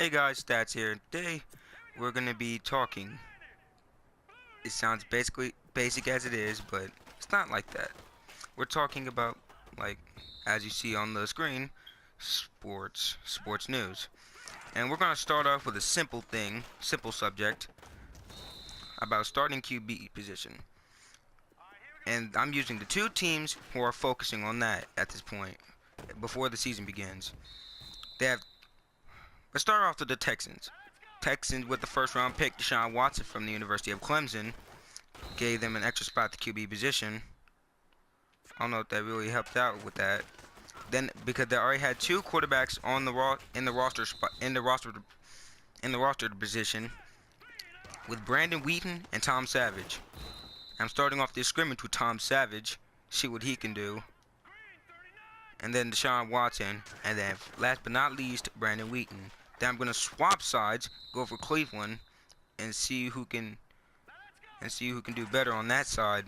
Hey guys, Stats here. Today we're gonna be talking. It sounds basically basic as it is, but it's not like that. We're talking about, like, as you see on the screen, sports news. And we're gonna start off with a simple subject about starting QB position. And I'm using the two teams who are focusing on that at this point, before the season begins. They have. Let's start off with the Texans. Texans with the first round pick, Deshaun Watson from the University of Clemson, gave them an extra spot at the QB position. I don't know if that really helped out with that. Then because they already had two quarterbacks on the roster position with Brandon Wheaton and Tom Savage. I'm starting off this scrimmage with Tom Savage, see what he can do. And then Deshaun Watson, and then last but not least, Brandon Wheaton. Then I'm gonna swap sides, go for Cleveland, and see who can do better on that side.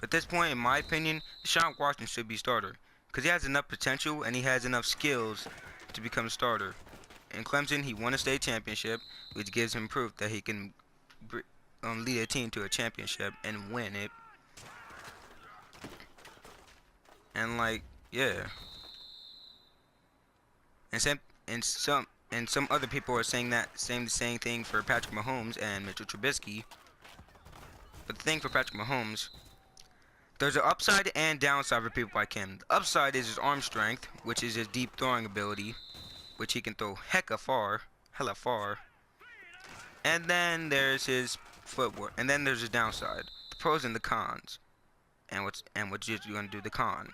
At this point, in my opinion, Deshaun Watson should be starter because he has enough potential and he has enough skills to become a starter. In Clemson, he won a state championship, which gives him proof that he can lead a team to a championship and win it. And yeah. And some other people are saying the same thing for Patrick Mahomes and Mitchell Trubisky. But the thing for Patrick Mahomes, there's an upside and downside for people like him. The upside is his arm strength, which is his deep throwing ability, which he can throw hella far. And then there's his footwork, and then there's his downside, the pros and the cons. And what's you're gonna do the con?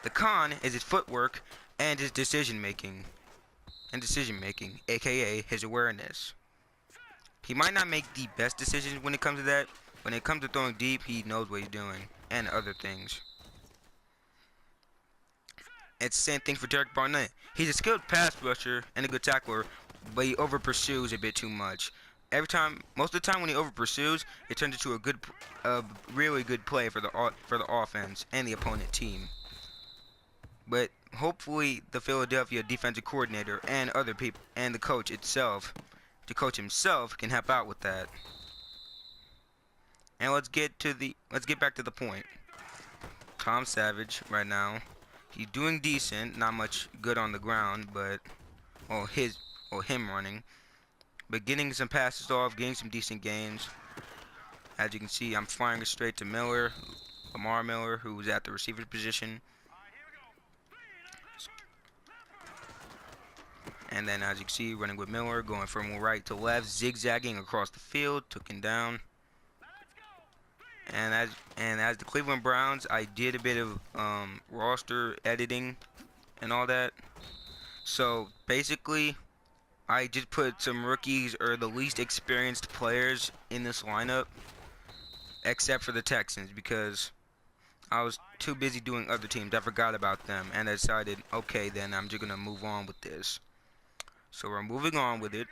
The con is his footwork and his decision making, aka his awareness. He might not make the best decisions when it comes to that. When it comes to throwing deep, he knows what he's doing and other things. It's the same thing for Derek Barnett. He's a skilled pass rusher and a good tackler, but he over pursues a bit too much. Most of the time when he over pursues, it turns into a really good play for the offense and the opponent team. But hopefully the Philadelphia defensive coordinator and other people and the coach himself can help out with that. And let's get back to the point. Tom Savage right now, he's doing decent, not much good on the ground, but him running, but getting some passes off, getting some decent gains. As you can see, I'm firing it straight to Lamar Miller, who's at the receiver position. And then as you can see, running with Miller, going from right to left, zigzagging across the field, took him down. And as the Cleveland Browns, I did a bit of roster editing and all that. So basically, I just put some rookies or the least experienced players in this lineup, except for the Texans, because I was too busy doing other teams. I forgot about them, and I decided, okay, then I'm just gonna move on with this. So we're moving on with it,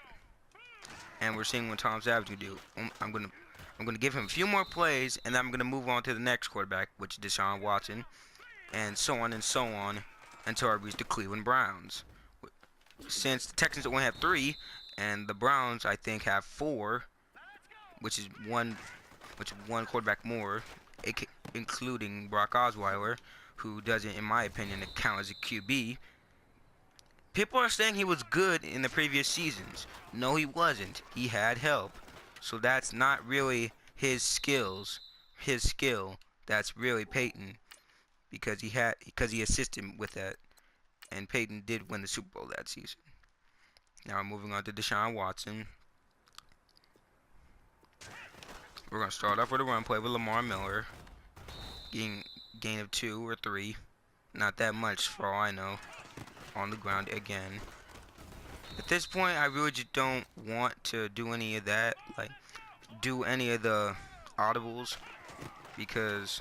and we're seeing what Tom Savage can do. I'm gonna give him a few more plays, and then I'm gonna move on to the next quarterback, which is Deshaun Watson, and so on until I reach the Cleveland Browns. Since the Texans only have 3, and the Browns I think have 4, which is one quarterback more, including Brock Osweiler, who doesn't, in my opinion, count as a QB. People are saying he was good in the previous seasons. No, he wasn't. He had help. So that's not really his skill. That's really Peyton, because he assisted him with that, and Peyton did win the Super Bowl that season. Now we're moving on to Deshaun Watson. We're gonna start off with a run play with Lamar Miller, getting gain of 2 or 3, not that much for all I know, on the ground again. At this point, I really just don't want to do any of that, like do any of the audibles, because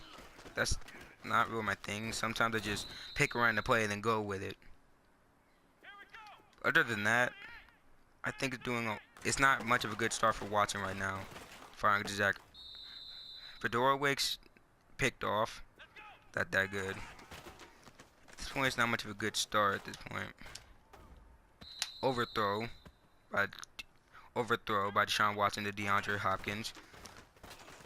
that's not really my thing. Sometimes I just pick around the play and then go with it. Other than that, I think it's not much of a good start for Watson right now. Firing to Zach. Fedora Wicks picked off. Not that good. At this point, it's not much of a good start at this point. overthrow by Deshaun Watson to DeAndre Hopkins,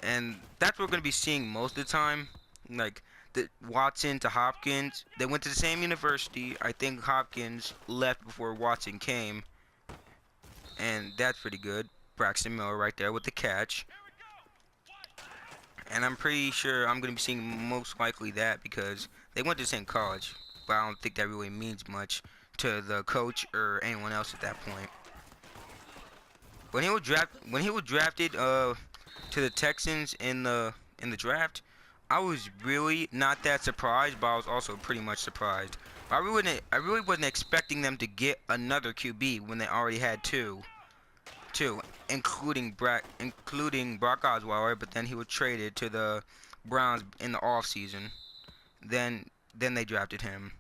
and that's what we're gonna be seeing most of the time. Like the Watson to Hopkins, they went to the same university. I think Hopkins left before Watson came, and that's pretty good. Braxton Miller right there with the catch. And I'm pretty sure I'm going to be seeing most likely that because they went to the same college. But I don't think that really means much to the coach or anyone else at that point. When he was drafted to the Texans in the draft, I was really not that surprised, but I was also pretty much surprised. I really wasn't expecting them to get another QB when they already had two, including Brock Osweiler, but then he was traded to the Browns in the offseason. Then they drafted him.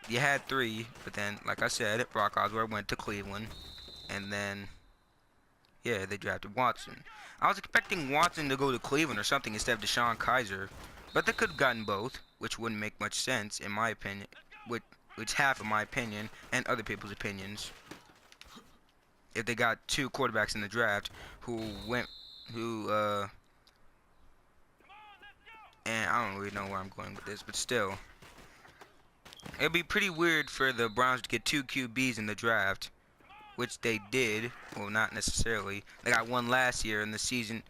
You had three, but then, like I said, Brock Osweiler went to Cleveland, and then, yeah, they drafted Watson. I was expecting Watson to go to Cleveland or something instead of Deshaun Kaiser, but they could have gotten both, which wouldn't make much sense in my opinion, which half of my opinion and other people's opinions. If they got two quarterbacks in the draft and I don't really know where I'm going with this, but still, it'd be pretty weird for the Browns to get two QBs in the draft, which they did. Well, not necessarily. They got one last year in the season,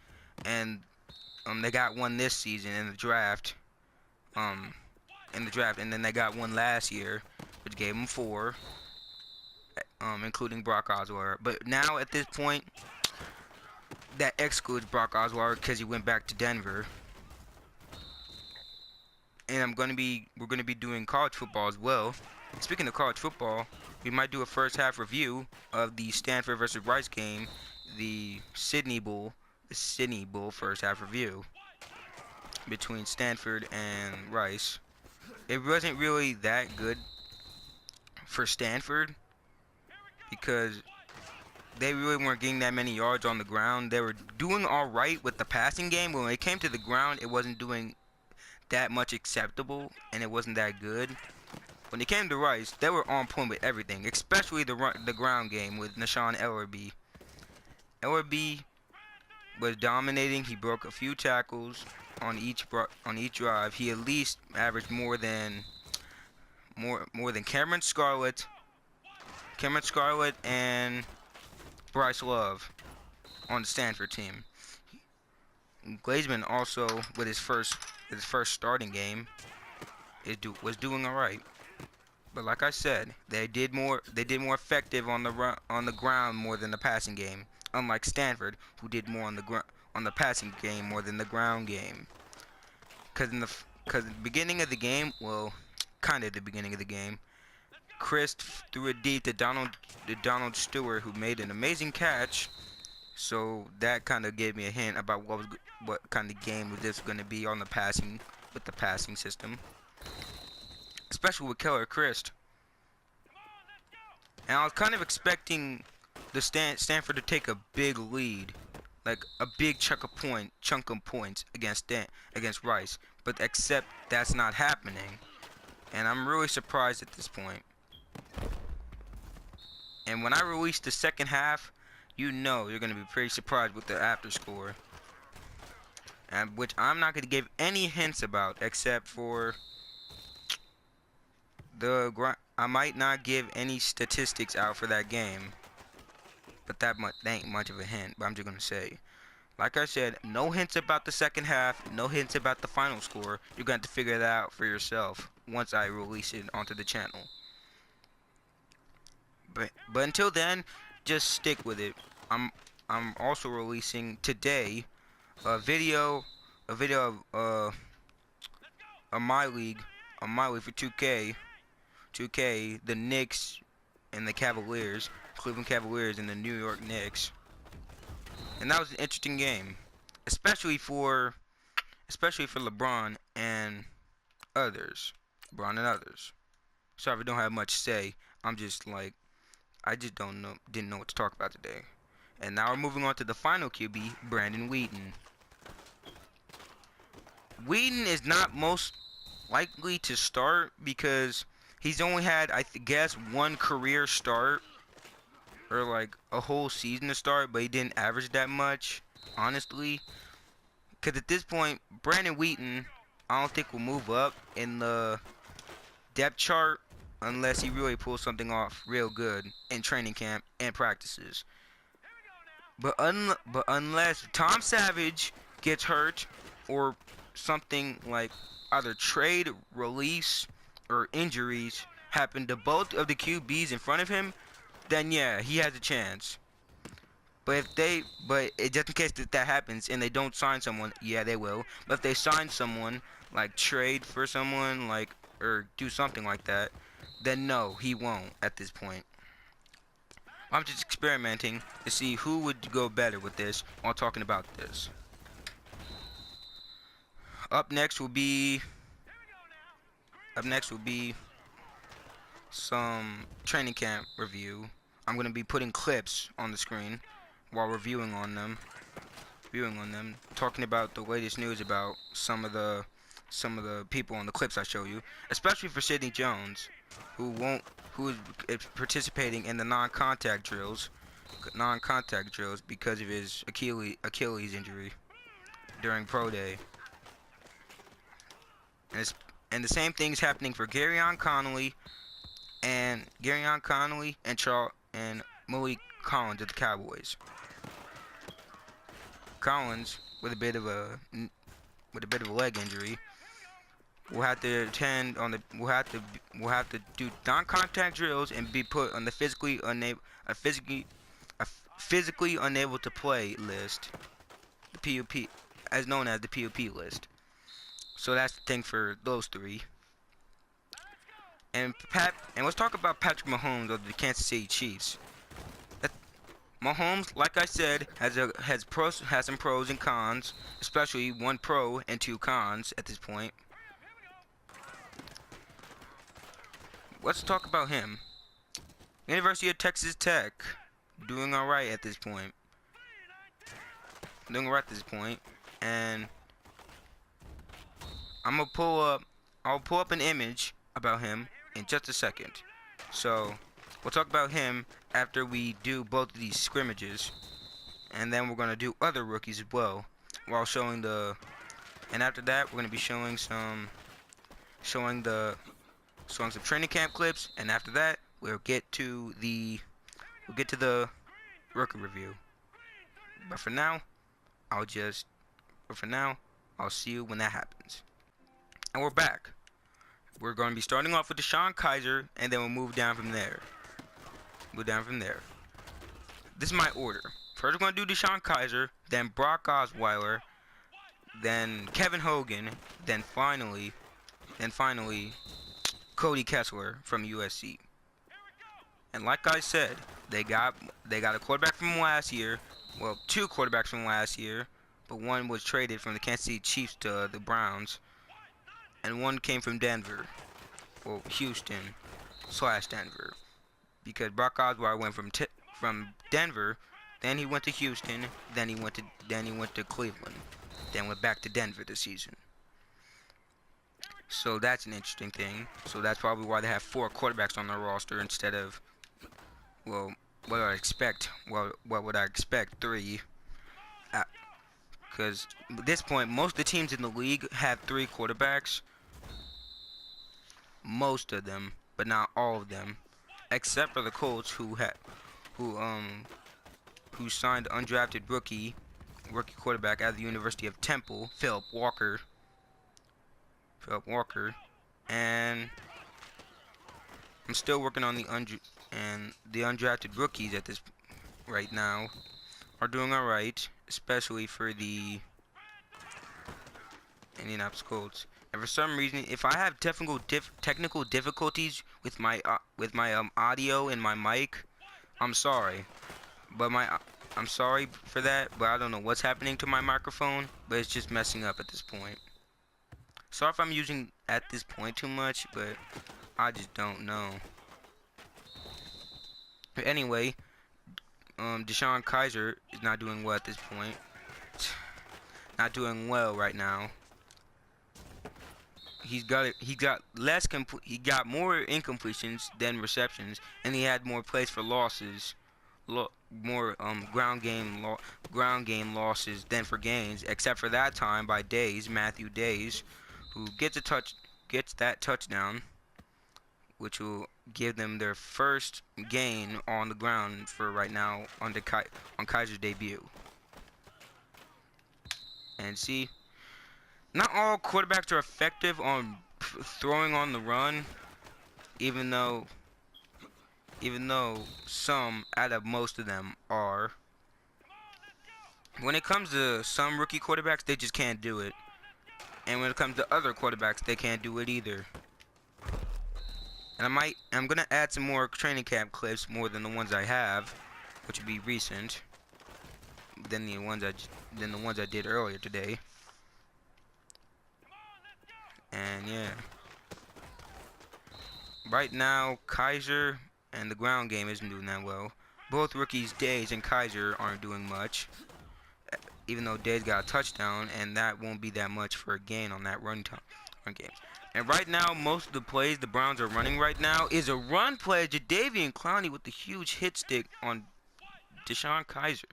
and they got one this season in the draft. And then they got one last year, which gave them four. Including Brock Osweiler. But now at this point, that excludes Brock Osweiler because he went back to Denver. And we're gonna be doing college football as well. Speaking of college football, we might do a first half review of the Stanford versus Rice game, the Sydney Bowl first half review between Stanford and Rice. It wasn't really that good for Stanford, because they really weren't getting that many yards on the ground. They were doing all right with the passing game, but when it came to the ground, it wasn't doing that much acceptable, and it wasn't that good. When it came to Rice, they were on point with everything, especially the ground game with Nashawn Ellerbe. Ellerbe was dominating. He broke a few tackles on each drive. He at least averaged more than Cameron Scarlett and Bryce Love on the Stanford team. Glazeman also, with his first starting game, was doing all right. But like I said, they did more effective on the ground more than the passing game. Unlike Stanford, who did more on the passing game more than the ground game. Because the beginning of the game, well, kind of the beginning of the game, Chris threw it deep to Donald Stewart, who made an amazing catch. So that kind of gave me a hint about what kind of game was this going to be on the passing system, especially with Keller Christ. And I was kind of expecting the Stanford to take a big lead, like a big chunk of points against Rice, but except that's not happening, and I'm really surprised at this point. And when I release the second half, you know you're going to be pretty surprised with the after score. And which I'm not going to give any hints about, except for I might not give any statistics out for that game. But that ain't much of a hint, but I'm just going to say. Like I said, no hints about the second half, no hints about the final score. You're going to have to figure that out for yourself once I release it onto the channel. But until then, just stick with it. I'm also releasing today a video of my league for 2K, the Knicks and the Cavaliers, Cleveland Cavaliers and the New York Knicks. And that was an interesting game, especially for LeBron and others. Sorry if I don't have much to say. I'm just like, I just didn't know what to talk about today. And now we're moving on to the final QB, Brandon Wheaton. Wheaton is not most likely to start because He's only had, guess, one career start, or like a whole season to start, but he didn't average that much, honestly. Because at this point, Brandon Wheaton, I don't think will move up in the depth chart unless he really pulls something off real good in training camp and practices. But unless Tom Savage gets hurt or something like either trade, release, or injuries happen to both of the QBs in front of him, then yeah, he has a chance. But just in case that happens and they don't sign someone, yeah, they will. But if they sign someone, like trade for someone, like, or do something like that, then no, he won't at this point. I'm just experimenting to see who would go better with this while talking about this. Up next will be some training camp review. I'm going to be putting clips on the screen while reviewing on them, talking about the latest news about some of the people on the clips I show you, especially for Sidney Jones, who is participating in the non-contact drills because of his Achilles injury during pro day. And the same thing's happening for Garyon Connolly and Malik Collins of the Cowboys. Collins with a bit of a leg injury will have to do non-contact drills and be put on the physically unable to play list, the PUP, as known as the PUP list. So that's the thing for those three. And let's talk about Patrick Mahomes of the Kansas City Chiefs. Mahomes, like I said, has some pros and cons, especially one pro and two cons at this point. Let's talk about him. University of Texas Tech, doing alright at this point. And I'll pull up an image about him in just a second. So we'll talk about him after we do both of these scrimmages, and then we're gonna do other rookies as well, while showing and after that we're gonna be showing some training camp clips, and after that we'll get to the rookie review. But for now, I'll see you when that happens. And we're back. We're going to be starting off with DeShone Kizer, and then we'll move down from there. This is my order. First we're going to do DeShone Kizer, then Brock Osweiler, then Kevin Hogan, then finally Cody Kessler from USC. And like I said, they got a quarterback from last year. Well, two quarterbacks from last year, but one was traded from the Kansas City Chiefs to the Browns, and one came from Denver. Well, Houston/Denver, because Brock Osweiler went from Denver, then he went to Houston, then he went to Cleveland, then went back to Denver this season. So that's an interesting thing. So that's probably why they have 4 quarterbacks on their roster instead of, well, what would I expect? Well, what would I expect? 3. Because at this point, most of the teams in the league have 3 quarterbacks. Most of them, but not all of them, except for the Colts, who signed undrafted rookie quarterback at the University of Temple, Philip Walker, and I'm still working on the undrafted rookies at this right now are doing all right, especially for the Indianapolis Colts. And for some reason, if I have technical difficulties with my audio and my mic, I'm sorry. I'm sorry for that, but I don't know what's happening to my microphone, but it's just messing up at this point. Sorry if I'm using at this point too much, but I just don't know. But anyway, DeShone Kizer is not doing well at this point. Not doing well right now. he got less he got more incompletions than receptions, and he had more plays for losses, more ground game losses than for gains, except for that time by Matthew Days, who gets that touchdown, which will give them their first gain on the ground for right now on Kaiser's debut. And see, not all quarterbacks are effective on throwing on the run, even though some out of most of them are. When it comes to some rookie quarterbacks, they just can't do it. And when it comes to other quarterbacks, they can't do it either. And I'm gonna add some more training camp clips, more than the ones I have, which would be recent, than the ones I did earlier today. And yeah, right now Kaiser and the ground game isn't doing that well. Both rookies, Days and Kaiser, aren't doing much. Even though Days got a touchdown, and that won't be that much for a gain on that run game. And right now, most of the plays the Browns are running right now is a run play. Jadeveon Clowney with the huge hit stick on Deshaun Kaiser.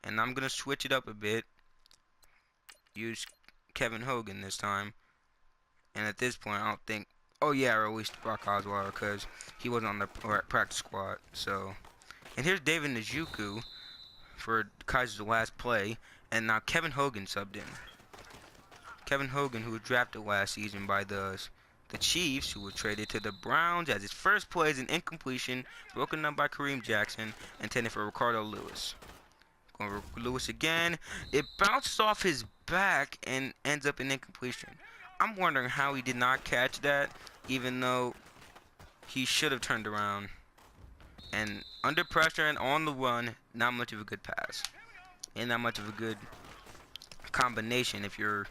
And I'm going to switch it up a bit. Use Kevin Hogan this time. And at this point, I don't think... Oh, yeah, I released Brock Osweiler because he wasn't on the practice squad. So, and here's David Njoku for Kaiser's last play. And now Kevin Hogan subbed in. Kevin Hogan, who was drafted last season by the Chiefs, who was traded to the Browns as his first play is an incompletion, broken up by Kareem Jackson, intended for Ricardo Lewis. Going for Lewis again. It bounces off his back and ends up in incompletion. I'm wondering how he did not catch that, even though he should have turned around. And under pressure and on the run, not much of a good pass. And not much of a good combination if you're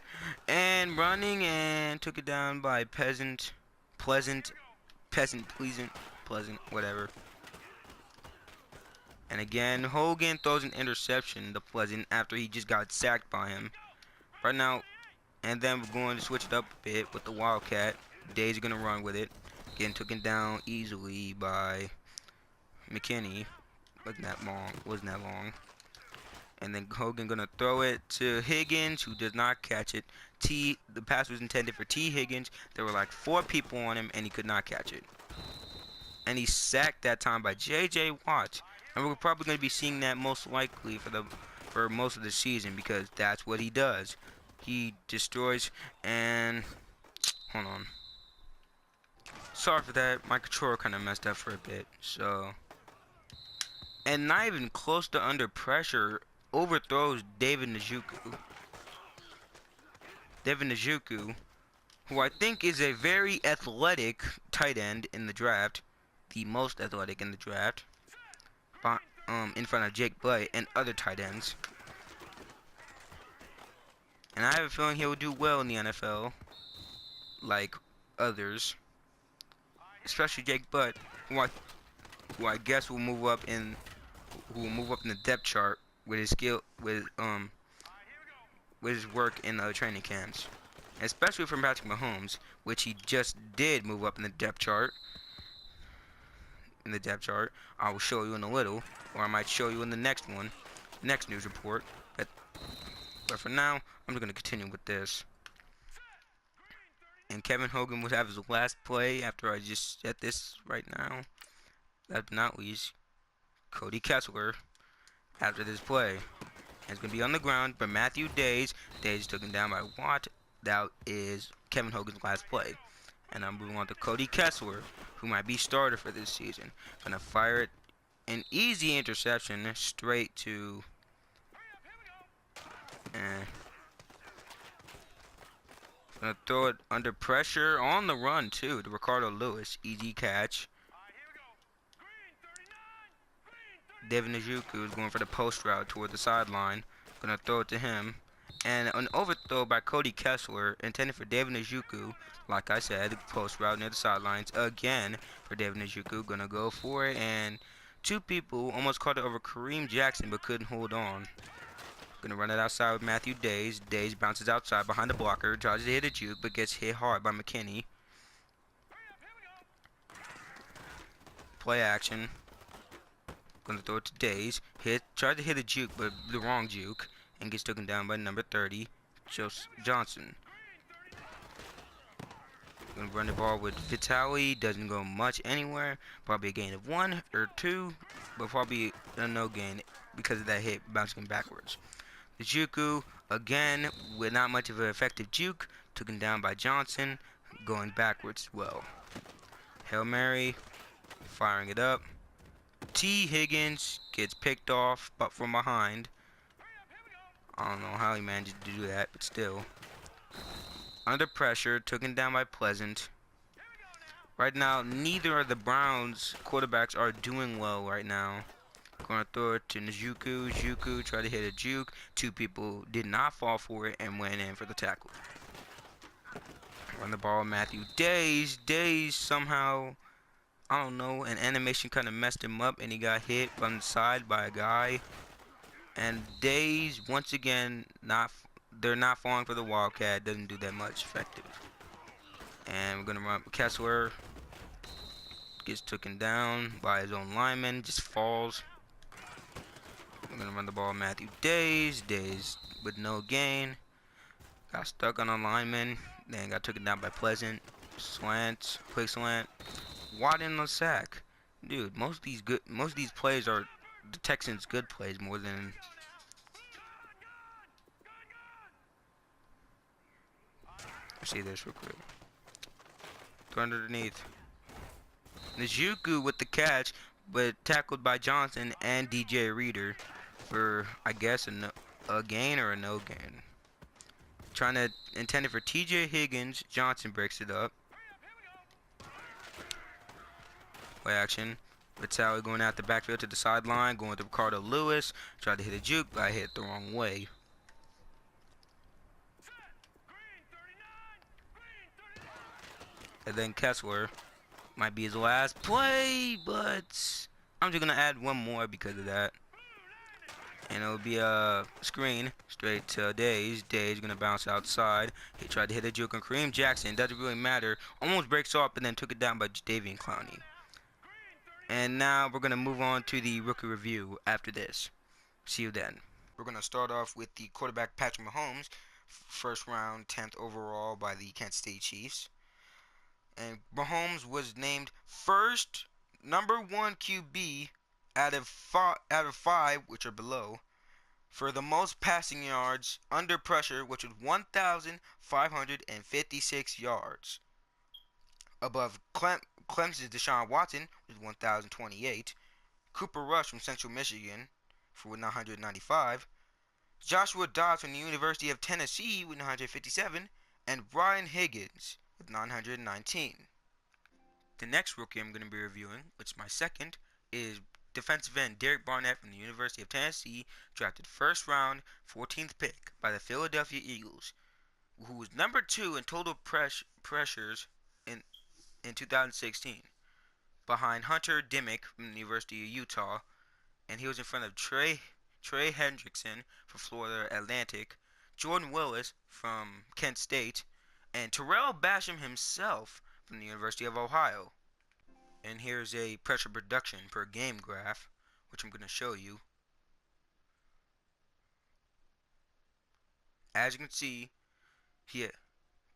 running, and took it down by Pleasant, whatever. And again, Hogan throws an interception to Pleasant after he just got sacked by him. Right now, and then we're going to switch it up a bit with the Wildcat. Days are going to run with it. Getting taken down easily by McKinney. Wasn't that long. And then Hogan gonna throw it to Higgins, who does not catch it. The pass was intended for T. Higgins. There were like 4 people on him, and he could not catch it. And he sacked that time by J.J. Watt. And we're probably gonna be seeing that most likely for most of the season, because that's what he does. He destroys. And hold on. Sorry for that. My controller kind of messed up for a bit. So, and not even close to under pressure. Overthrows David Njoku. David Njoku, who I think is a very athletic tight end in the draft, the most athletic in the draft, in front of Jake Butt and other tight ends. And I have a feeling he will do well in the NFL, like others, especially Jake Butt, who I guess will move up in the depth chart with his skill, with his work in the training camps, especially from Patrick Mahomes, which he just did move up in the depth chart. I will show you in a little, or I might show you in the next news report. But for now, I'm just gonna continue with this. And Kevin Hogan would have his last play after I just said this right now. Last but not least, Cody Kessler. After this play, and it's going to be on the ground, but Matthew Days took him down by Watt. That is Kevin Hogan's last play. And I'm moving on to Cody Kessler, who might be starter for this season. Going to fire it, an easy interception straight to going to throw it under pressure on the run too to Ricardo Lewis. Easy catch. David Njoku is going for the post route toward the sideline. Gonna throw it to him. And an overthrow by Cody Kessler intended for David Njoku. Like I said, post route near the sidelines again for David Njoku. Gonna go for it. And 2 people almost caught it over Kareem Jackson but couldn't hold on. Gonna run it outside with Matthew Days. Days bounces outside behind the blocker, tries to hit a juke, but gets hit hard by McKinney. Play action. Gonna throw it to Days. Tried to hit a juke, but the wrong juke, and gets taken down by number 30, Johnson. Gonna run the ball with Vitali. Doesn't go much anywhere. Probably a gain of 1 or 2, but probably a no gain because of that hit bouncing backwards. The Juku, again, with not much of an effective juke, taken down by Johnson, going backwards well. Hail Mary, firing it up. T. Higgins gets picked off, but from behind. I don't know how he managed to do that, but still. Under pressure, taken down by Pleasant. Right now, neither of the Browns quarterbacks are doing well right now. Gonna throw it to Njoku. Njoku tried to hit a juke. 2 people did not fall for it and went in for the tackle. Run the ball, Matthew Days. Days somehow, I don't know, an animation kind of messed him up and he got hit from the side by a guy. And Days, once again, they're not falling for the Wildcat. Doesn't do that much effective. And we're gonna run Kessler. Gets taken down by his own lineman. Just falls. We're gonna run the ball Matthew Days. Days with no gain. Got stuck on a lineman. Then got taken down by Pleasant. Slant. Quick slant. Watt in the sack. Dude, most of these plays are the Texans' good plays more than. Let's see this real quick. Throw underneath. Njoku with the catch, but tackled by Johnson and DJ Reader for, I guess, a gain or a no gain. Intended for TJ Higgins. Johnson breaks it up. Play action. Vitali going out the backfield to the sideline, going to Ricardo Lewis. Tried to hit a juke, but I hit it the wrong way. And then Kessler might be his last play, but I'm just going to add one more because of that. And it'll be a screen straight to Days. Days going to bounce outside. He tried to hit a juke on Kareem Jackson. Doesn't really matter. Almost breaks off and then took it down by Jadavian Clowney. And now we're going to move on to the rookie review after this. See you then. We're going to start off with the quarterback Patrick Mahomes. First round, 10th overall by the Kansas City Chiefs. And Mahomes was named first #1 QB out of 5, which are below, for the most passing yards under pressure, which was 1,556 yards. Above Clemson's Deshaun Watson with 1,028. Cooper Rush from Central Michigan for 995. Joshua Dobbs from the University of Tennessee with 957. And Brian Higgins with 919. The next rookie I'm going to be reviewing, which is my second, is defensive end Derek Barnett from the University of Tennessee, drafted first round, 14th pick by the Philadelphia Eagles, who was number 2 in total pressures in 2016, behind Hunter Dimmick from the University of Utah, and he was in front of Trey Hendrickson from Florida Atlantic, Jordan Willis from Kent State, and Terrell Basham himself from the University of Ohio. And here's a pressure production per game graph, which I'm going to show you. As you can see, here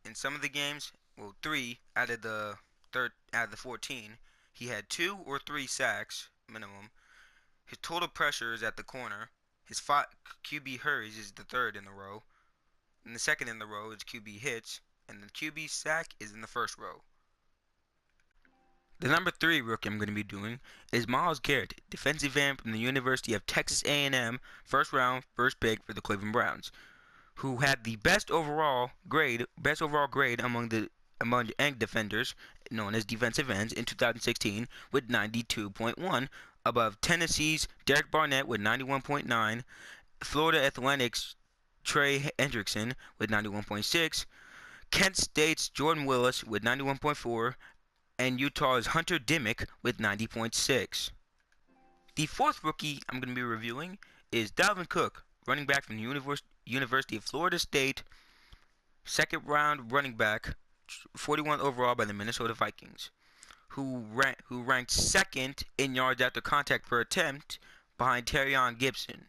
in some of the games, well, 3 out of the 14, he had 2 or 3 sacks minimum. His total pressure is at the corner. His QB hurries is the 3rd in the row, and the 2nd in the row is QB hits, and the QB sack is in the 1st row. The number 3 rookie I'm going to be doing is Myles Garrett, defensive end from the University of Texas A&M, first round, first pick for the Cleveland Browns, who had the best overall grade among end defenders, known as defensive ends, in 2016 with 92.1, above Tennessee's Derek Barnett with 91.9, Florida Atlantic's Trey Hendrickson with 91.6, Kent State's Jordan Willis with 91.4, and Utah's Hunter Dimmick with 90.6. The 4th rookie I'm going to be reviewing is Dalvin Cook, running back from the University of Florida State, second round running back, 41 overall by the Minnesota Vikings, who ranked second in yards after contact per attempt behind Terrion Gibson.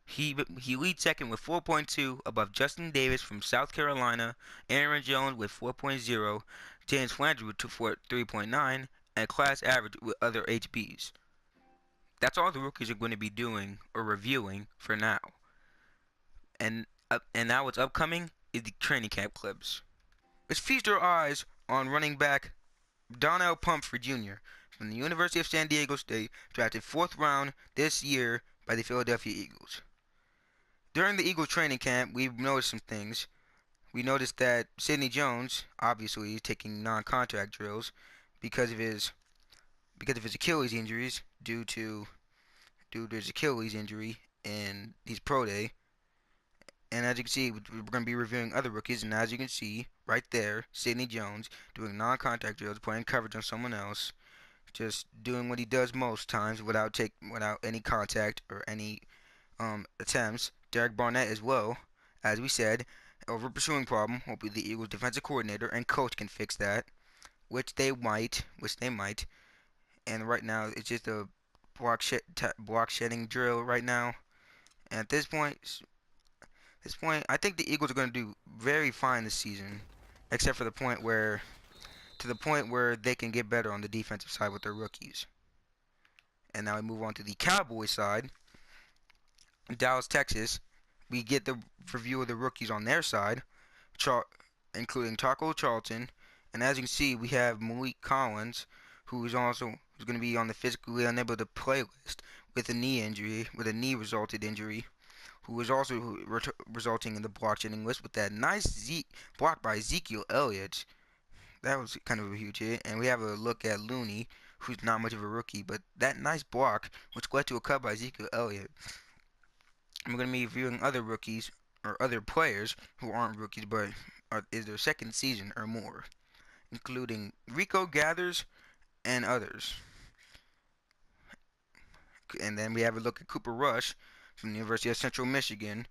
He leads second with 4.2 above Justin Davis from South Carolina, Aaron Jones with 4.0, James Flanders with 3.9, and class average with other HBs. That's all the rookies are going to be doing or reviewing for now. And now what's upcoming is the training camp clips. Let's feast our eyes on running back Donnell Pumphrey Jr. from the University of San Diego State, drafted 4th round this year by the Philadelphia Eagles. During the Eagles training camp, we've noticed some things. We noticed that Sidney Jones, obviously, is taking non-contact drills because of his Achilles injuries, due to his Achilles injury in his pro day. And as you can see, we're going to be reviewing other rookies, and as you can see right there, Sidney Jones doing non-contact drills, putting coverage on someone else, just doing what he does most times without any contact or any attempts. Derek Barnett as well, as we said, over pursuing problem. Hopefully the Eagles defensive coordinator and coach can fix that, which they might. And right now it's just a block shedding drill right now. And at this point, I think the Eagles are going to do very fine this season, except for the point where they can get better on the defensive side with their rookies. And now we move on to the Cowboys side. In Dallas, Texas, we get the review of the rookies on their side, including Taco Charlton, and as you can see, we have Malik Collins, who's going to be on the physically unable to play list with a knee resulted injury, who is also resulting in the block shedding list with that nice block by Ezekiel Elliott. That was kind of a huge hit. And we have a look at Looney, who's not much of a rookie, but that nice block, which led to a cut by Ezekiel Elliott. And we're going to be reviewing other rookies, or other players who aren't rookies, but is their second season or more, including Rico Gathers and others. And then we have a look at Cooper Rush from the University of Central Michigan.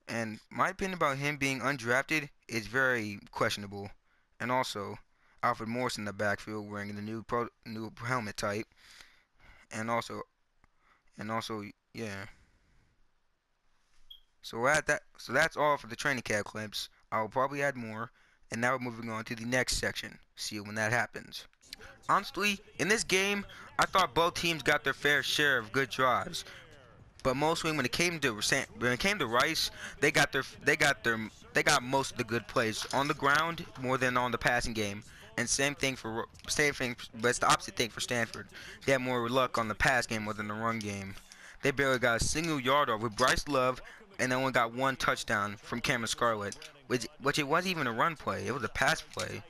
And my opinion about him being undrafted is very questionable. And also, Alfred Morris in the backfield wearing the new helmet type. And also, yeah. So that's all for the training camp clips. I'll probably add more. And now we're moving on to the next section. See you when that happens. Honestly, in this game, I thought both teams got their fair share of good drives. But mostly when it came to Rice, they got most of the good plays on the ground more than on the passing game. And but it's the opposite thing for Stanford. They had more luck on the pass game more than the run game. They barely got a single yard off with Bryce Love, and they only got one touchdown from Cameron Scarlett, which it wasn't even a run play. It was a pass play.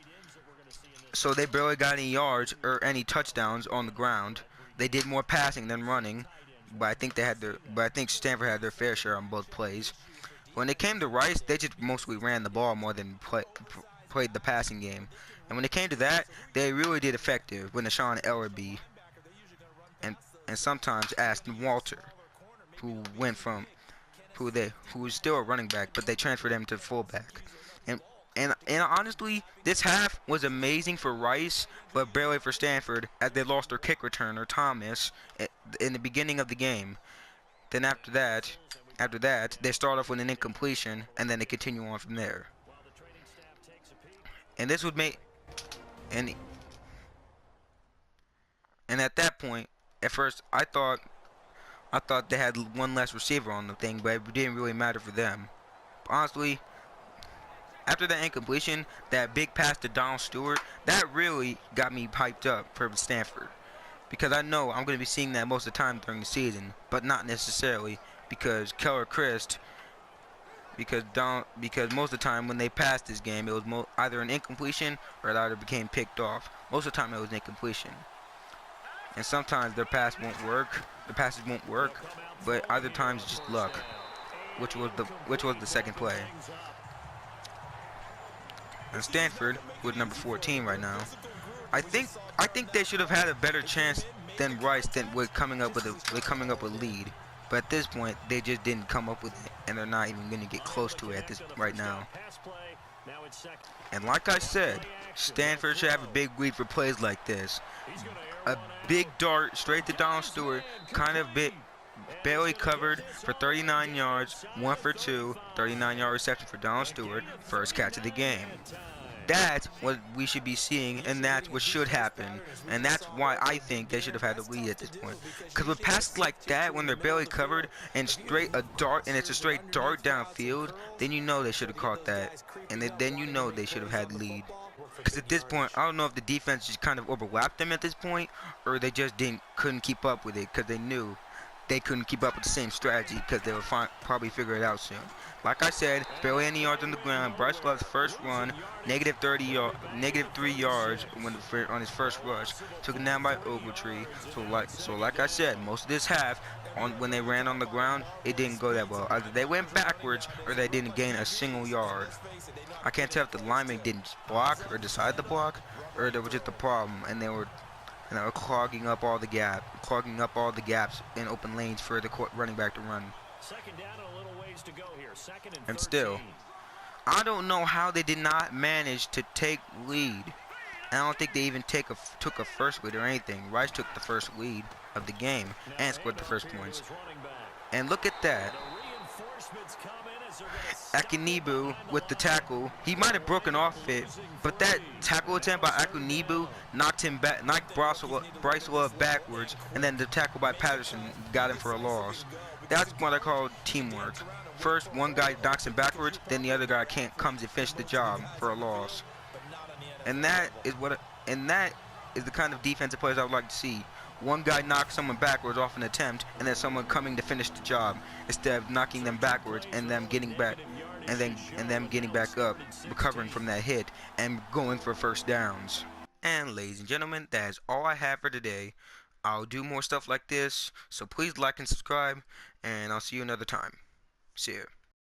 So they barely got any yards or any touchdowns on the ground. They did more passing than running, but I think Stanford had their fair share on both plays. When it came to Rice, they just mostly ran the ball more than played the passing game. And when it came to that, they really did effective with Nashawn Ellerby and sometimes Aston Walter, who was still a running back, but they transferred him to fullback. And honestly, this half was amazing for Rice, but barely for Stanford, as they lost their kick returner, Thomas, in the beginning of the game. Then after that, they start off with an incompletion, and then they continue on from there. And this would make, and at that point, at first, I thought they had one less receiver on the thing, but it didn't really matter for them. But honestly, after that incompletion, that big pass to Donald Stewart, that really got me hyped up for Stanford. Because I know I'm going to be seeing that most of the time during the season, but not necessarily because Keller Christ, because most of the time when they passed this game, it was either an incompletion or it either became picked off. Most of the time it was an incompletion. And sometimes their passes won't work, but other times it's just luck, which was the second play. And Stanford with number 14 right now. I think they should have had a better chance than Rice with coming up with lead. But at this point, they just didn't come up with it, and they're not even going to get close to it at this right now. And like I said, Stanford should have a big lead for plays like this. A big dart straight to Donald Stewart, kind of barely covered for 39 yards, 1 for 2, 39-yard reception for Donald Stewart, first catch of the game. That's what we should be seeing, and that's what should happen, and that's why I think they should have had the lead at this point. Because with passes like that, when they're barely covered and it's a straight dart downfield, then you know they should have caught that, and then you know they should have had the lead. Because at this point, I don't know if the defense just kind of overlapped them at this point, or they just couldn't keep up with it because they knew they couldn't keep up with the same strategy because they would probably figure it out soon. Like I said, barely any yards on the ground. Bryce Love's first run, negative 3 yards on his first rush. Took it down by Ogletree. So like I said, most of this half, when they ran on the ground, it didn't go that well. Either they went backwards or they didn't gain a single yard. I can't tell if the lineman didn't block or decide to block, or there was just a problem and they were clogging up all the gaps in open lanes for the running back to run. And still, I don't know how they did not manage to take lead. I don't think they even took a first lead or anything. Rice took the first lead of the game and scored the first points. And look at that. Akinibu with the tackle. He might have broken off it, but that tackle attempt by Akinibu knocked Bryce Love backwards, and then the tackle by Patterson got him for a loss. That's what I call teamwork. First, one guy knocks him backwards, then the other guy comes and finish the job for a loss. And that is the kind of defensive players I would like to see. One guy knocks someone backwards off an attempt, and then someone coming to finish the job, instead of knocking them backwards and them getting back, and them getting back up, recovering from that hit, and going for first downs. And ladies and gentlemen, that is all I have for today. I'll do more stuff like this, so please like and subscribe, and I'll see you another time. See ya.